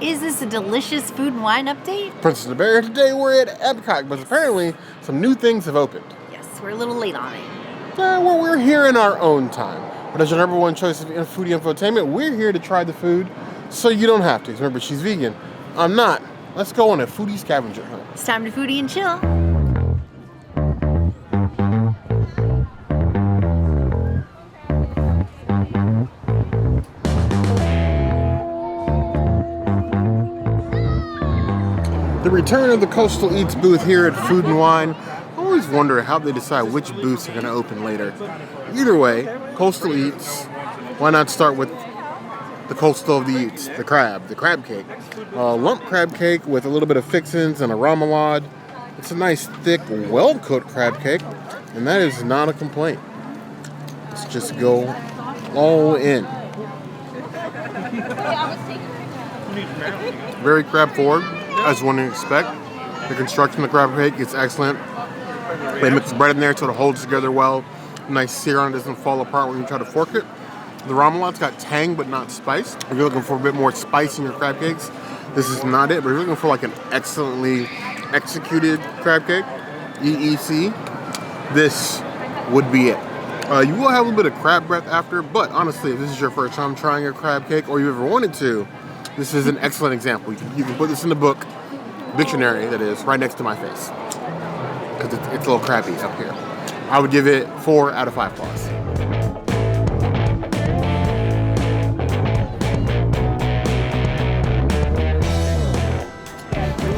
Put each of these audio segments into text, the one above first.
Is this a delicious food and wine update? Princess and Bear, today we're at EPCOT, but apparently some new things have opened. Yes, we're a little late on it. Well, we're here in our own time. But as your number one choice of foodie infotainment, we're here to try the food so you don't have to. Remember, she's vegan. I'm not. Let's go on a foodie scavenger hunt. It's time to foodie and chill. The return of the Coastal Eats booth here at Food and Wine. I always wonder how they decide which booths are going to open later. Either way, Coastal Eats. Why not start with the coastal of the eats, the crab cake. Lump crab cake with a little bit of fixins and a remoulade. It's a nice, thick, well-cooked crab cake, and that is not a complaint. Let's just go all in. Very crab forward, as one would expect. The construction of the crab cake is excellent. They mix the bread in there so it holds together well. Nice sear on it, doesn't fall apart when you try to fork it. The remoulade's got tang but not spice. If you're looking for a bit more spice in your crab cakes, this is not it. But if you're looking for like an excellently executed crab cake, EEC, this would be it. You will have a little bit of crab breath after, but honestly, if this is your first time trying a crab cake or you ever wanted to, this is an excellent example. You can put this in the book, dictionary that is, right next to my face. Because it's a little crabby up here. I would give it 4 out of 5 claws.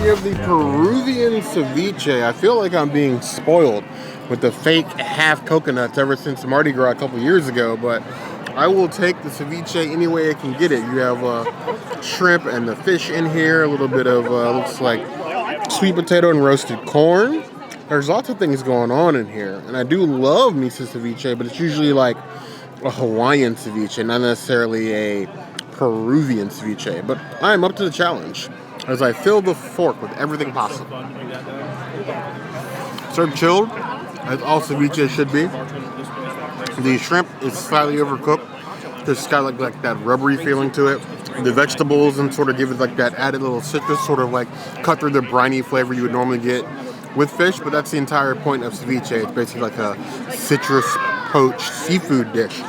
We have the Peruvian ceviche. I feel like I'm being spoiled with the fake half coconuts ever since Mardi Gras a couple years ago, but I will take the ceviche any way I can get it. You have shrimp and the fish in here, a little bit of, looks like sweet potato and roasted corn. There's lots of things going on in here, and I do love miso ceviche, but it's usually like a Hawaiian ceviche, not necessarily a Peruvian ceviche, but I'm up to the challenge as I fill the fork with everything possible. Served chilled, as all ceviche should be. The shrimp is slightly overcooked. It's got like that rubbery feeling to it. The vegetables and sort of give it like that added little citrus, sort of like cut through the briny flavor you would normally get with fish, but that's the entire point of ceviche. It's basically like a citrus poached seafood dish.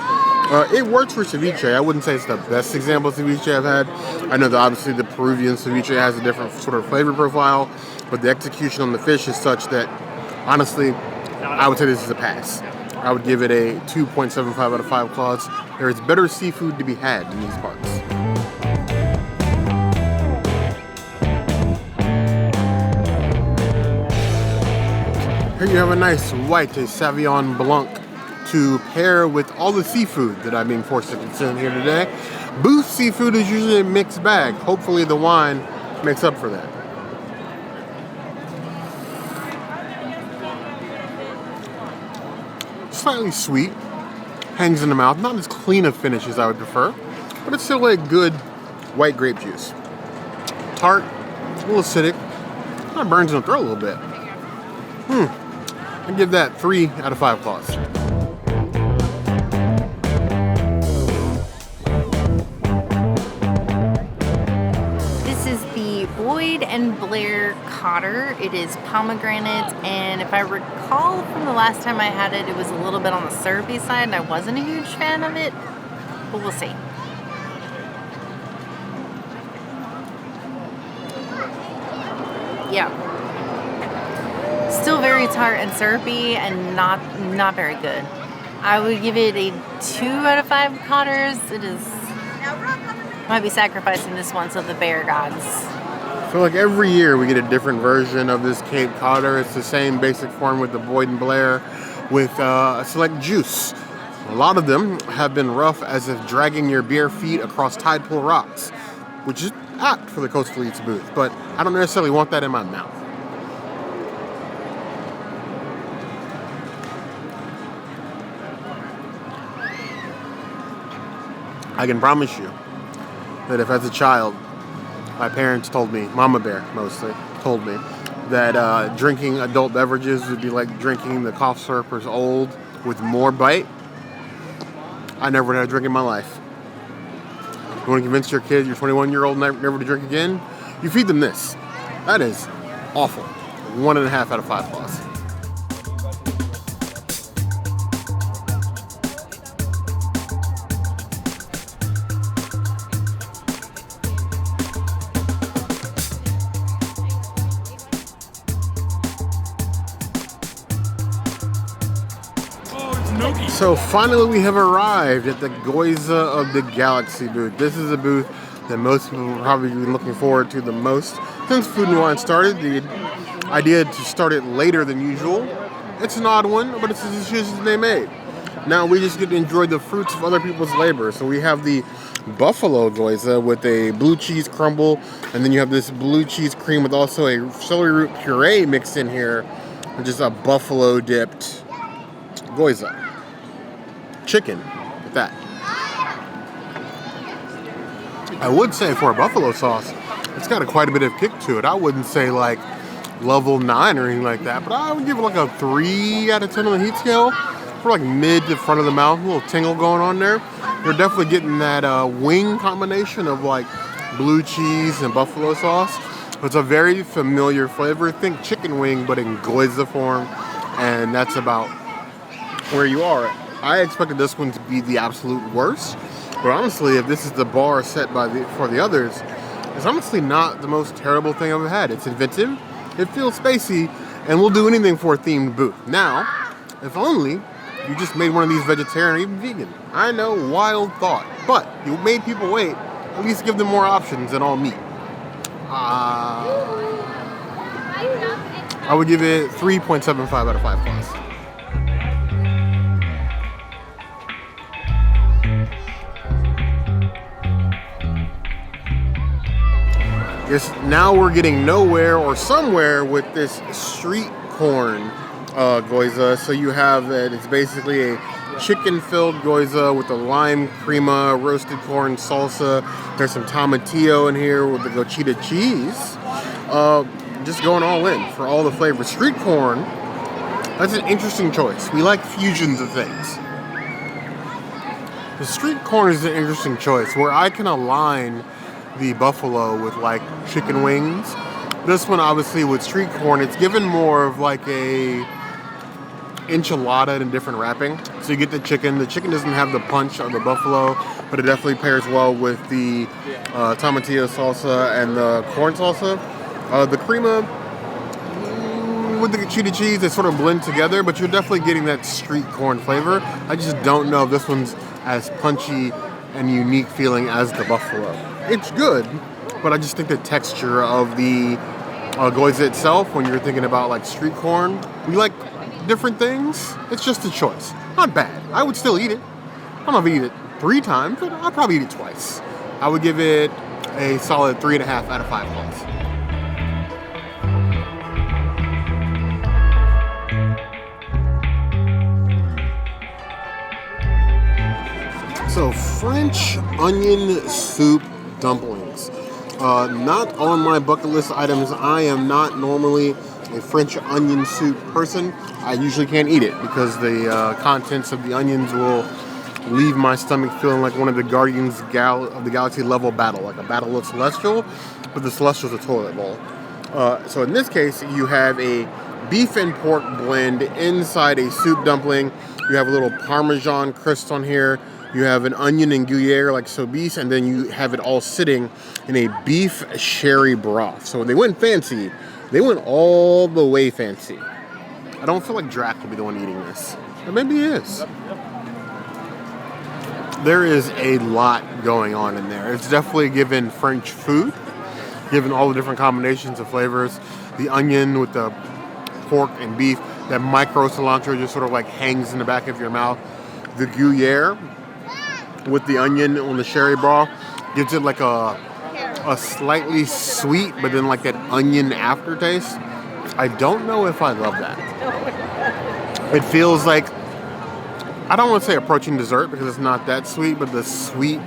It works for ceviche. I wouldn't say it's the best example of ceviche I've had. I know that obviously the Peruvian ceviche has a different sort of flavor profile, but the execution on the fish is such that, honestly, I would say this is a pass. I would give it a 2.75 out of 5 claws. There is better seafood to be had in these parts. Here you have a nice white Sauvignon Blanc to pair with all the seafood that I'm being forced to consume here today. Booth seafood is usually a mixed bag. Hopefully the wine makes up for that. Slightly sweet, hangs in the mouth. Not as clean a finish as I would prefer, but it's still a good white grape juice. Tart, a little acidic, kind of burns in the throat a little bit. I'd give that 3 out of 5 claws. This is the Boyd and Blair Codder. It is pomegranate, and if I recall from the last time I had it, it was a little bit on the syrupy side, and I wasn't a huge fan of it, but we'll see. Yeah. Still very tart and syrupy and not very good. I would give it a 2 out of 5 Codders. It is, might be sacrificing this one to the bear gods. I feel like every year we get a different version of this Cape Codder. It's the same basic form with the Boyd and Blair with a select juice. A lot of them have been rough as if dragging your bare feet across tide pool rocks, which is apt for the Coastal Eats booth, but I don't necessarily want that in my mouth. I can promise you that if as a child, my parents told me, Mama Bear mostly, told me that drinking adult beverages would be like drinking the cough syrupers old with more bite, I never had a drink in my life. You want to convince your kid, your 21-year-old, never to drink again? You feed them this. That is awful. 1.5 out of 5 plus. So finally we have arrived at the Gyoza of the Galaxy booth. This is a booth that most people will probably be looking forward to the most since Food and Wine started. The idea to start it later than usual. It's an odd one, but it's the decisions they made. Now we just get to enjoy the fruits of other people's labor. So we have the buffalo Gyoza with a blue cheese crumble, and then you have this blue cheese cream with also a celery root puree mixed in here, which is a buffalo dipped Gyoza. Chicken with that. I would say for a buffalo sauce, it's got quite a bit of kick to it. I wouldn't say like level 9 or anything like that, but I would give it like a 3 out of 10 on the heat scale. For like mid to front of the mouth, a little tingle going on there. You're definitely getting that wing combination of like blue cheese and buffalo sauce. It's a very familiar flavor. Think chicken wing, but in Gyoza form, and that's about where you are. I expected this one to be the absolute worst, but honestly, if this is the bar set for the others, it's honestly not the most terrible thing I've ever had. It's inventive, it feels spacey, and we'll do anything for a themed booth. Now, if only you just made one of these vegetarian or even vegan. I know, wild thought, but you made people wait. At least give them more options than all meat. I would give it 3.75 out of 5 plus. Yes, now we're getting nowhere or somewhere with this street corn Gyoza. So you have that it's basically a chicken-filled Gyoza with a lime crema, roasted corn salsa. There's some tomatillo in here with the Cotija cheese. Just going all in for all the flavors. Street corn, that's an interesting choice. We like fusions of things. The street corn is an interesting choice where I can align the buffalo with like chicken wings. This one obviously with street corn, it's given more of like a enchilada in a different wrapping. So you get the chicken. The chicken doesn't have the punch of the buffalo, but it definitely pairs well with the tomatillo salsa and the corn salsa. The crema with the Cotija cheese, they sort of blend together, but you're definitely getting that street corn flavor. I just don't know if this one's as punchy and unique feeling as the buffalo. It's good, but I just think the texture of the Gyoza itself, when you're thinking about like street corn, we like different things. It's just a choice. Not bad. I would still eat it. I'm not gonna eat it 3 times, but I'll probably eat it twice. I would give it a solid 3.5 out of 5 plus. So French onion soup dumplings. Not on my bucket list items. I am not normally a French onion soup person. I usually can't eat it because the contents of the onions will leave my stomach feeling like one of the Guardians of the Galaxy level battle, like a battle of Celestial, but the Celestial's a toilet bowl. So in this case, you have a beef and pork blend inside a soup dumpling. You have a little Parmesan crust on here. You have an onion and Gruyere like Ceviche, and then you have it all sitting in a beef sherry broth. So they went fancy. They went all the way fancy. I don't feel like Drac will be the one eating this. But maybe he is. There is a lot going on in there. It's definitely given French food, given all the different combinations of flavors. The onion with the pork and beef, that micro cilantro just sort of like hangs in the back of your mouth. The Gruyere with the onion on the sherry broth gives it like a slightly sweet, but then like that onion aftertaste. I don't know if I love that. It feels like, I don't want to say approaching dessert because it's not that sweet, but the sweet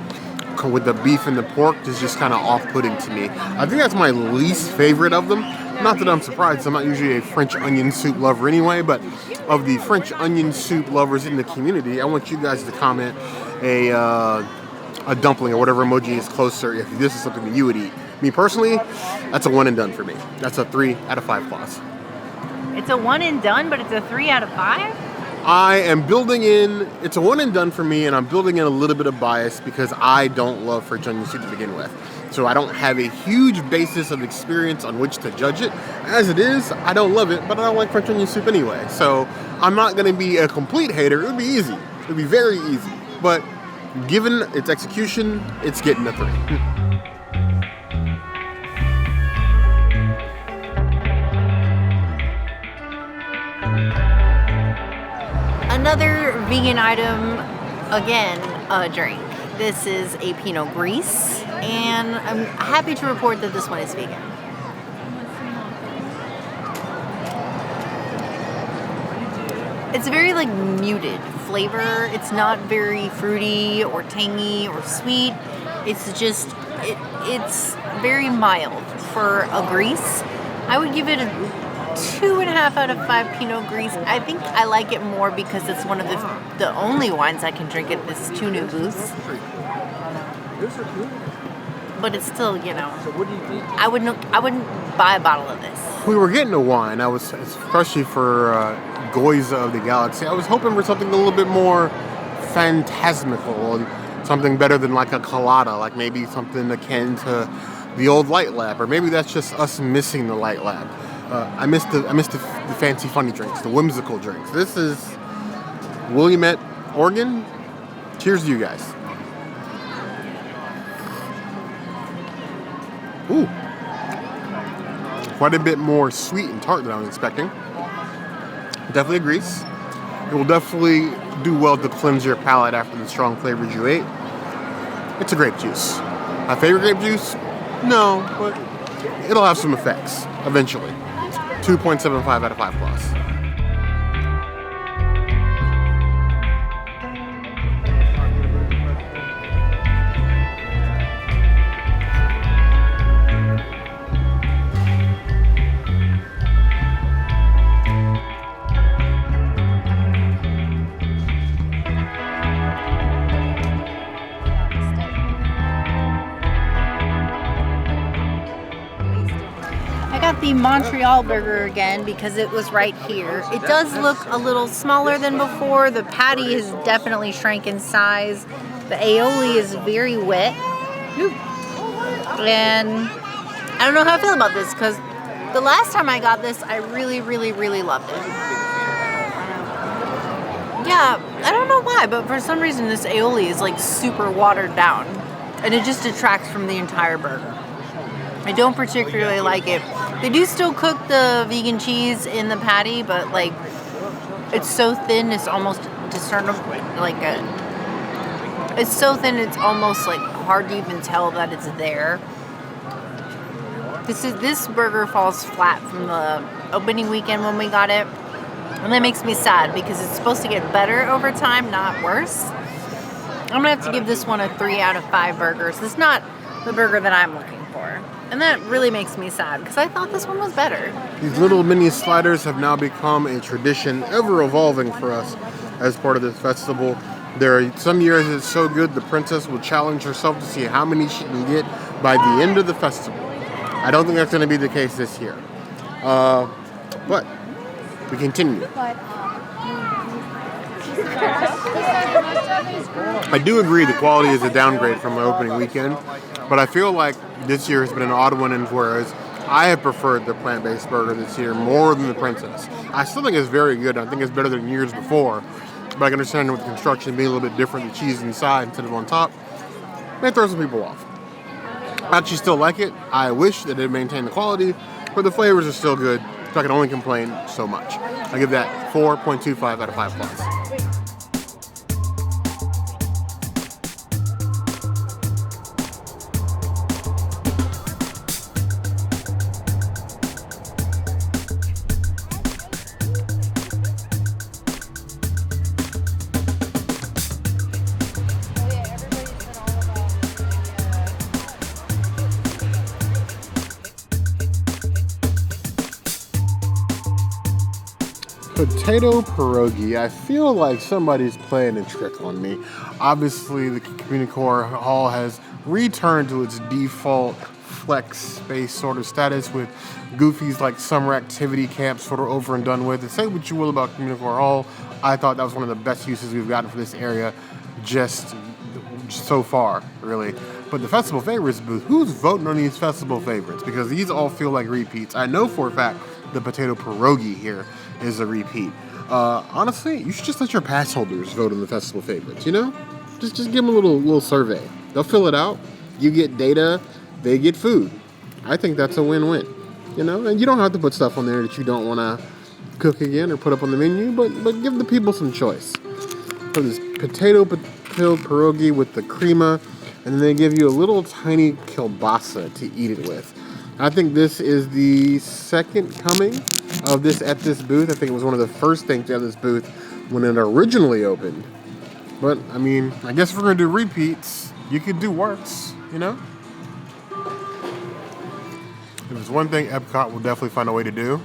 with the beef and the pork is just kind of off-putting to me. I think that's my least favorite of them. Not that I'm surprised, I'm not usually a French onion soup lover anyway, but of the French onion soup lovers in the community, I want you guys to comment a a dumpling or whatever emoji is closer if this is something that you would eat. Me personally, that's a one and done for me. That's a 3 out of 5 claws. It's a one and done, but it's a 3 out of 5? I am building in, it's a one and done for me, and I'm building in a little bit of bias because I don't love French onion soup to begin with. So I don't have a huge basis of experience on which to judge it. As it is, I don't love it, but I don't like French onion soup anyway. So I'm not going to be a complete hater. It would be easy. It would be very easy. But given its execution, it's getting a 3. Another vegan item, again, a drink. This is a Pinot Gris, and I'm happy to report that this one is vegan. It's a very muted flavor. It's not very fruity or tangy or sweet. It's just, it's very mild for a Gris. I would give it a 2.5 out of 5 Pinot Gris. I think I like it more because it's one of the only wines I can drink at this Two New Booths. But it's still, I wouldn't buy a bottle of this. We were getting a wine. I was, especially for Gyozas of the Galaxy, I was hoping for something a little bit more phantasmical and something better than like a colada, like maybe something akin to the old Light Lab, or maybe that's just us missing the Light Lab. I missed the fancy funny drinks, the whimsical drinks. This is Willamette, Oregon. Cheers to you guys. Ooh. Quite a bit more sweet and tart than I was expecting. Definitely a Gris. It will definitely do well to cleanse your palate after the strong flavors you ate. It's a grape juice. My favorite grape juice? No, but it'll have some effects eventually. 2.75 out of 5 plus. The Montreal burger again because it was right here. It does look a little smaller than before. The patty has definitely shrank in size. The aioli is very wet. And I don't know how I feel about this because the last time I got this, I really, really, really loved it. Yeah, I don't know why, but for some reason this aioli is super watered down and it just detracts from the entire burger. I don't particularly like it. They do still cook the vegan cheese in the patty, but it's so thin it's almost discernible. It's so thin it's almost hard to even tell that it's there. This burger falls flat from the opening weekend when we got it, and that makes me sad because it's supposed to get better over time, not worse. I'm gonna have to give this one a 3 out of 5 burgers. It's not the burger that I'm looking for. And that really makes me sad because I thought this one was better. These little mini sliders have now become a tradition, ever evolving for us as part of this festival. There are some years it's so good the princess will challenge herself to see how many she can get by the end of the festival. I don't think that's going to be the case this year. But we continue. I do agree the quality is a downgrade from the opening weekend, but I feel like this year has been an odd one, and whereas I have preferred the plant-based burger this year more than the princess. I still think it's very good. I think it's better than years before, but I can understand with the construction being a little bit different, the cheese inside instead of on top, may throw some people off. I actually still like it. I wish that it maintained the quality, but the flavors are still good, so I can only complain so much. I give that 4.25 out of 5 plus. Potato pierogi. I feel like somebody's playing a trick on me. Obviously, the community hall has returned to its default flex space sort of status with goofies like summer activity camps sort of over and done with. And say what you will about community hall, I thought that was one of the best uses we've gotten for this area just so far, really. But the festival favorites booth, who's voting on these festival favorites? Because these all feel like repeats. I know for a fact the potato pierogi here is a repeat. Honestly, you should just let your pass holders vote on the festival favorites, you know? Just give them a little survey. They'll fill it out. You get data, they get food. I think that's a win-win, you know? And you don't have to put stuff on there that you don't want to cook again or put up on the menu, but give the people some choice. So this potato pierogi with the crema, and then they give you a little tiny kielbasa to eat it with. I think this is the second coming of this at this booth. I think it was one of the first things at this booth when it originally opened. But, I mean, I guess if we're going to do repeats, you could do worse, you know? If there's one thing EPCOT will definitely find a way to do,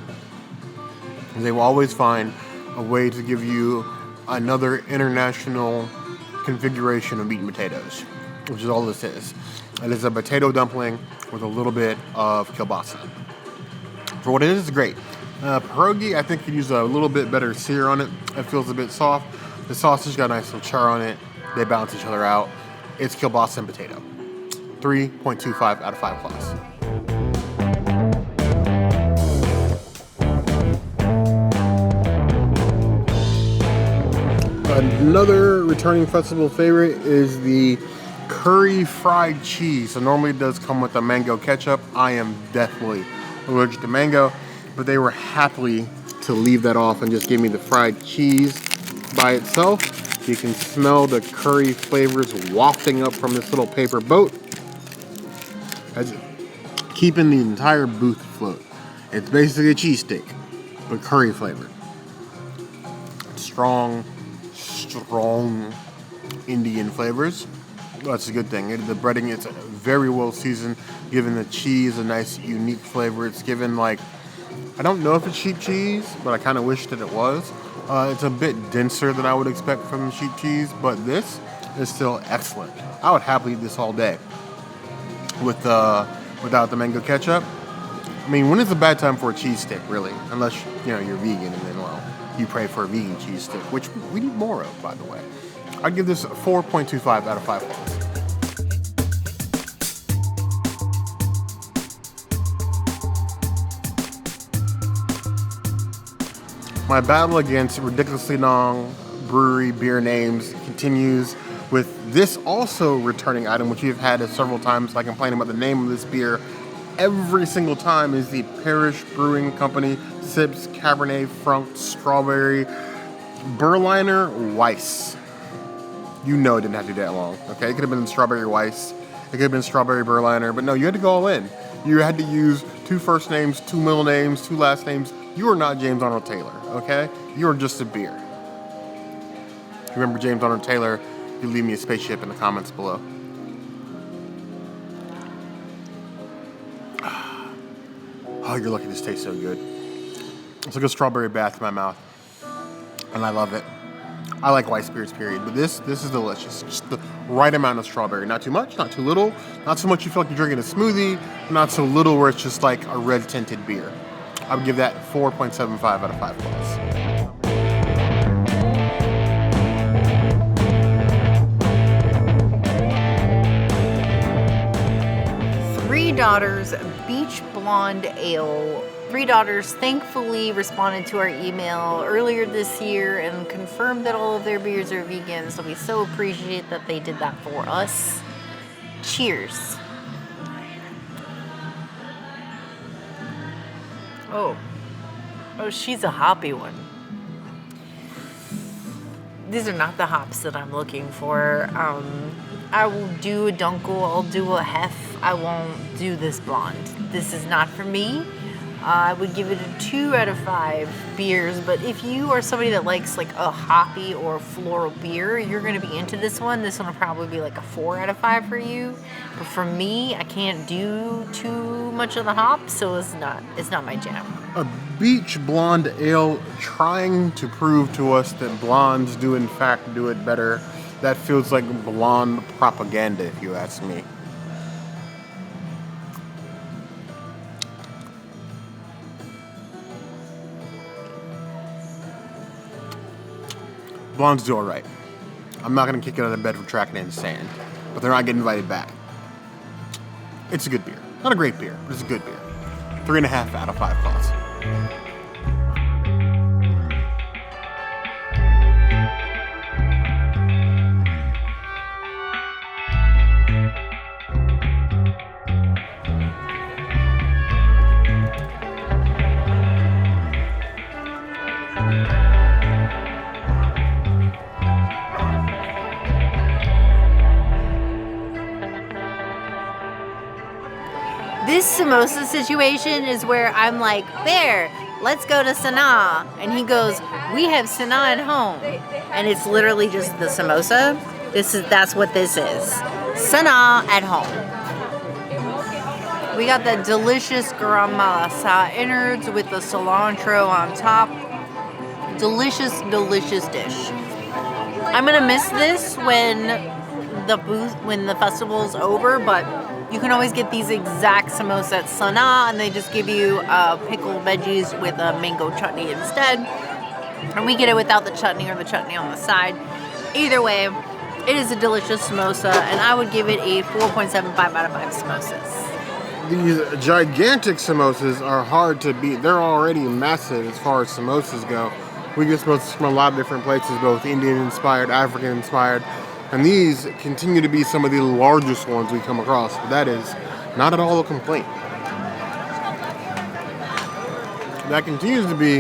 they will always find a way to give you another international configuration of meat and potatoes, which is all this is. It is a potato dumpling with a little bit of kielbasa. For what it is, it's great. Pierogi, I think, could use a little bit better sear on it. It feels a bit soft. The sausage got a nice little char on it. They balance each other out. It's kielbasa and potato. 3.25 out of 5 plus. Another returning festival favorite is the curry fried cheese. So normally it does come with a mango ketchup. I am definitely allergic to mango, but they were happy to leave that off and just give me the fried cheese by itself. You can smell the curry flavors wafting up from this little paper boat, as keeping the entire booth afloat. It's basically a cheese stick, but curry flavored. Strong Indian flavors. That's a good thing. The breading, it's very well seasoned, giving the cheese a nice, unique flavor. It's given, like, I don't know if it's sheep cheese, but I kind of wish that it was. It's a bit denser than I would expect from sheep cheese, but this is still excellent. I would happily eat this all day without the mango ketchup. I mean, when is a bad time for a cheese stick, really? Unless, you're vegan, and then, well, you pray for a vegan cheese stick, which we need more of, by the way. I'd give this a 4.25 out of 5 plus. My battle against ridiculously long brewery beer names continues with this also returning item, which we've had several times. I complain about the name of this beer every single time, is the Parish Brewing Company Sips Cabernet Franc Strawberry Berliner Weiss. You know it didn't have to be that long, okay? It could have been Strawberry Weiss. It could have been Strawberry Berliner. But no, you had to go all in. You had to use 2 first names, 2 middle names, 2 last names. You are not James Arnold Taylor, okay? You are just a beer. If you remember James Arnold Taylor, you leave me a spaceship in the comments below. Oh, you're lucky this tastes so good. It's like a strawberry bath in my mouth. And I love it. I like white spirits, period. But this is delicious. Just the right amount of strawberry. Not too much, not too little. Not so much you feel like you're drinking a smoothie. Not so little where it's just like a red tinted beer. I would give that 4.75 out of 5 plus. Three Daughters Beach Blonde Ale. Three Daughters thankfully responded to our email earlier this year and confirmed that all of their beers are vegan, so we so appreciate that they did that for us. Cheers. Oh, she's a hoppy one. These are not the hops that I'm looking for. I will do a Dunkel, I'll do a Hef. I won't do this blonde. This is not for me. I would give it a 2 out of 5 beers, but if you are somebody that likes like a hoppy or floral beer, you're going to be into this one. This one will probably be like a 4 out of 5 for you. But for me, I can't do too much of the hop, so it's not my jam. A beach blonde ale trying to prove to us that blondes do in fact do it better. That feels like blonde propaganda, if you ask me. Blondes do alright. I'm not going to kick it out of bed for tracking it in sand, but they're not getting invited back. It's a good beer. Not a great beer, but it's a good beer. 3.5 out of 5 thoughts. This samosa situation is where I'm like, Bear, let's go to Sanaa. And he goes, we have Sanaa at home. And it's literally just the samosa. That's what this is. Sanaa at home. We got the delicious garam masala innards with the cilantro on top. Delicious, delicious dish. I'm gonna miss this when the festival's over, but you can always get these exact samosa at Sanaa, and they just give you pickled veggies with a mango chutney instead. And we get it without the chutney or the chutney on the side. Either way, it is a delicious samosa, and I would give it a 4.75 out of 5 samosas. These gigantic samosas are hard to beat. They're already massive as far as samosas go. We get samosas from a lot of different places, both Indian-inspired, African-inspired, and these continue to be some of the largest ones we come across. But that is not at all a complaint. That continues to be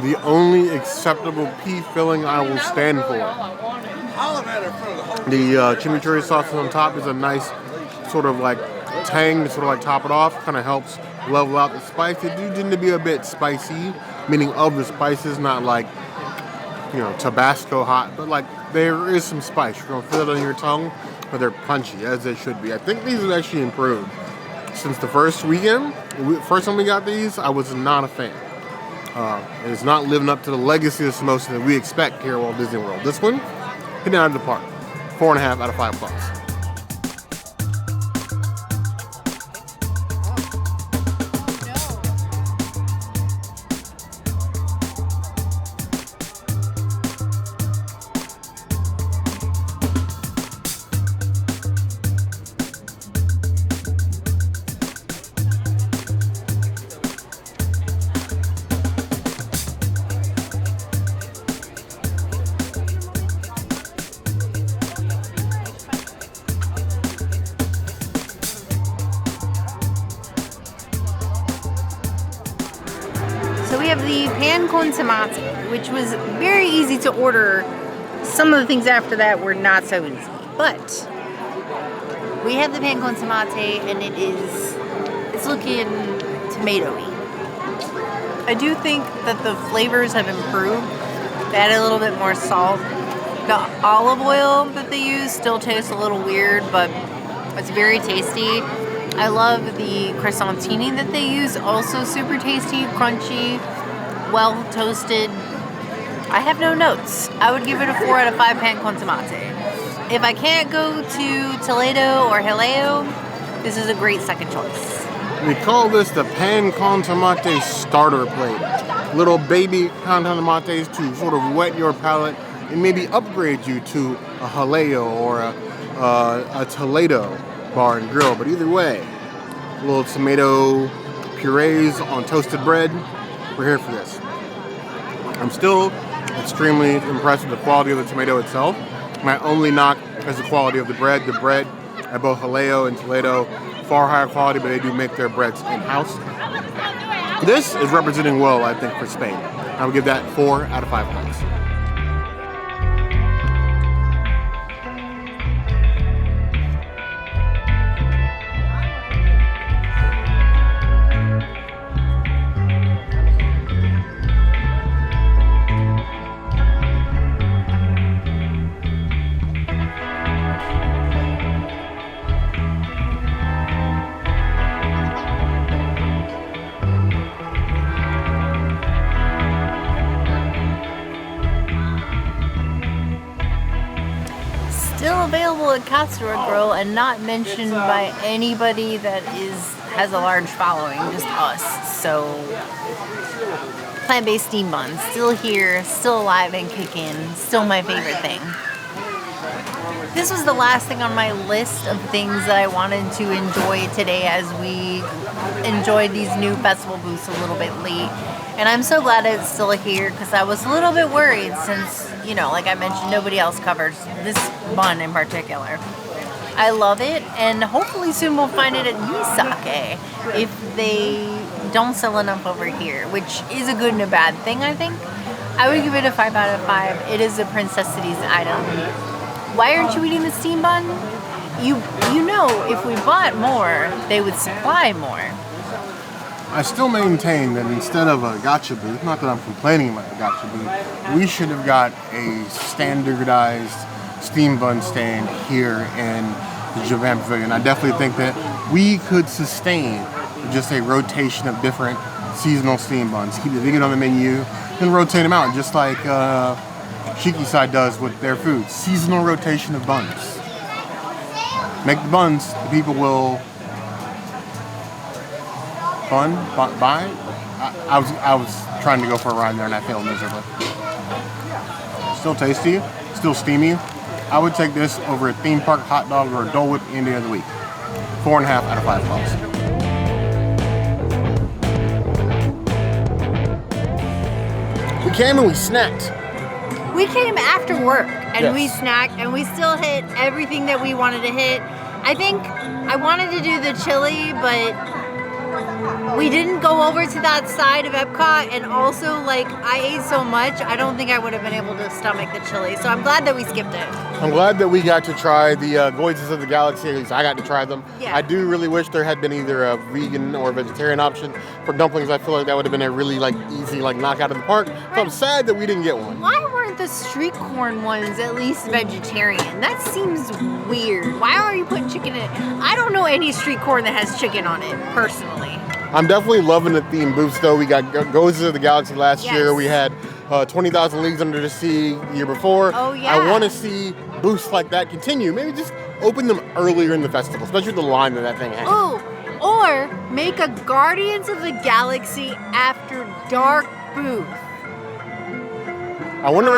the only acceptable pea filling I will stand for. The chimichurri sauce on top is a nice sort of like tang to sort of like top it off. Kind of helps level out the spice. They do tend to be a bit spicy, meaning of the spices, not like, you know, Tabasco hot, but like there is some spice. You're gonna feel it on your tongue, but they're punchy as they should be. I think these have actually improved since the first weekend. First time we got these, I was not a fan. It's not living up to the legacy of samosa that we expect here at Walt Disney World. This one, hitting out of the park. 4.5 out of 5 thoughts. The pan con tomate, which was very easy to order. Some of the things after that were not so easy, but we have the pan con tomate, and it's looking tomatoey. I do think that the flavors have improved. They added a little bit more salt. The olive oil that they use still tastes a little weird, but it's very tasty. I love the croissantini that they use, also super tasty, crunchy, well toasted. I have no notes. I would give it a 4 out of 5 pan con tomate. If I can't go to Toledo or Jaleo, this is a great second choice. We call this the pan con tomate starter plate. Little baby pan con tomates to sort of wet your palate and maybe upgrade you to a Jaleo or a Toledo bar and grill. But either way, little tomato purees on toasted bread. We're here for this. I'm still extremely impressed with the quality of the tomato itself. My only knock is the quality of the bread. The bread at both Jaleo and Toledo, far higher quality, but they do make their breads in-house. This is representing well, I think, for Spain. I would give that 4 out of 5 points. at Castor Grill and not mentioned by anybody that has a large following, just us. So, plant-based steam buns, still here, still alive and kicking, still my favorite thing. This was the last thing on my list of things that I wanted to enjoy today as we enjoyed these new festival booths a little bit late. And I'm so glad it's still here because I was a little bit worried since, you know, like I mentioned, nobody else covers this bun in particular. I love it, and hopefully soon we'll find it at Misake if they don't sell enough over here, which is a good and a bad thing, I think. I would give it a 5 out of 5. It is a Princess Cities item. Why aren't you eating the steam bun? You know, if we bought more, they would supply more. I still maintain that instead of a gotcha booth, not that I'm complaining about the gotcha booth, we should have got a standardized steam bun stand here in the Japan Pavilion. I definitely think that we could sustain just a rotation of different seasonal steam buns. Keep the vegan on the menu and rotate them out, just like Shikisai does with their food. Seasonal rotation of buns. Make the buns, the people will buy. I was trying to go for a ride there and I failed miserably. Still tasty, still steamy. I would take this over a theme park hot dog or a Dole Whip any day of the week. 4.5 out of 5 bucks. We came and we snacked. We came after work and Yes. we snacked and we still hit everything that we wanted to hit. I think I wanted to do the chili, but we didn't go over to that side of Epcot, and also, like, I ate so much, I don't think I would have been able to stomach the chili. So I'm glad that we skipped it. I'm glad that we got to try the Gyozas of the Galaxy. At least I got to try them. Yeah. I do really wish there had been either a vegan or vegetarian option for dumplings. I feel like that would have been a really easy knockout of the park. So I'm sad that we didn't get one. Why weren't the street corn ones at least vegetarian? That seems weird. Why are you putting chicken in it? I don't know any street corn that has chicken on it, personally. I'm definitely loving the theme booths though. We got Gyozas of the Galaxy last year. We had 20,000 Leagues Under the Sea the year before. Oh, yeah. I want to see booths like that continue. Maybe just open them earlier in the festival, especially the line that thing has. Ooh, or make a Guardians of the Galaxy After Dark booth. I wonder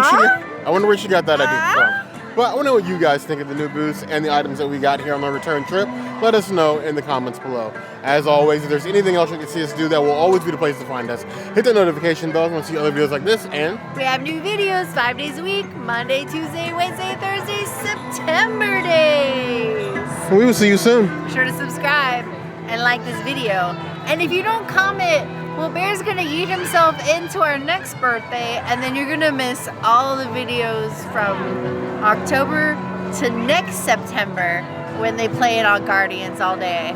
where she got that idea from. But I want to know what you guys think of the new booths and the items that we got here on the return trip. Let us know in the comments below. As always, if there's anything else you can see us do, that will always be the place to find us. Hit that notification bell if you want to see other videos like this, and We have new videos 5 days a week, Monday, Tuesday, Wednesday, Thursday, September days. we will see you soon. Be sure to subscribe and like this video. And if you don't comment, well, Bear's gonna yeet himself into our next birthday, and then you're gonna miss all the videos from October to next September when they play it on Guardians all day.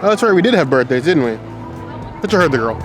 Oh, that's right, we did have birthdays, didn't we? But you heard the girl.